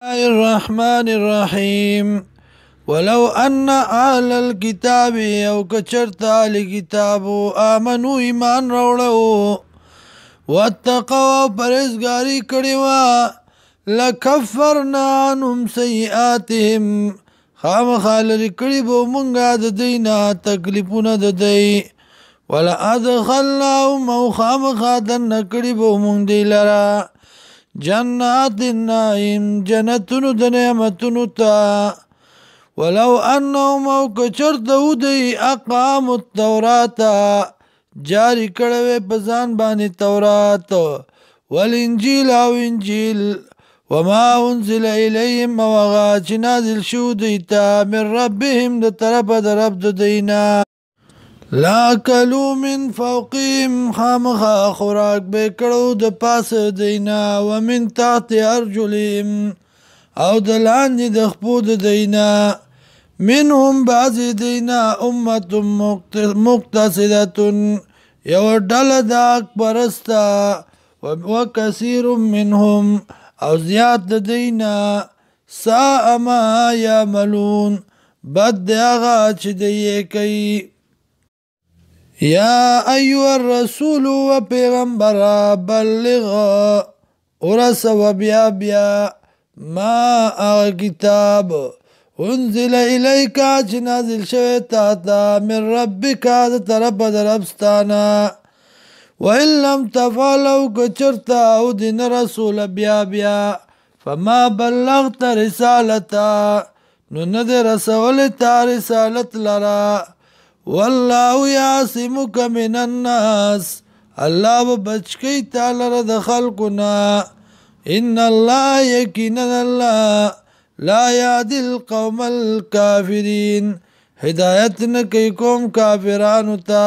الرحمن الرحيم ولو أن أهل الكتاب أو كچرت أهل كتاب آمنوا إيمان روڑو واتقوا پرهیزګاری کړي وا لکفرنا عنهم سیئاتهم خامخا لرې کړي به مونږه د دوی نه تکلیفونه د دوی ولا ادخلناهم او خامخا دننه کړي به مونږ دوی لره جنات النعیم جنتونو د نعمتونو ته ولو انهم او کچرته ودی اقاموا التورات جاری کړه په ځان باندې تورات والانجیل او انجیل وما انزل الیهم وغا چې نازل شو دوی ته من ربهم د طرفه د رب د دینا لاکلوا من فوقهم خامخا خوراک به کړو د پاسه دینا ومن تحت ارجلهم او د لاندې د خپو د دینا منهم بعض دینا امت مقتصده یو ډله د حق پرسته وکثیر منهم او زیات د دینا ساء ما یعملون بد د هغه چې دی کوي یا ایها الرسول و پیغمبر بلغ ورسو بیا ما کتاب انزل الیکا چې نازل شوی تا ته من ربک د طرفه د ربستانه وان لم تفعلوا کچرته او دین رسول بیا فما بلغت رسالته نو نه دې رسولی تا رسالت لره والله یعصمک من الناس الله به بچ کوي تا لره د خلقونه ان الله یقینا الله لا یهدی القوم الکافرین هدایت نه کوي قوم کافرانو ته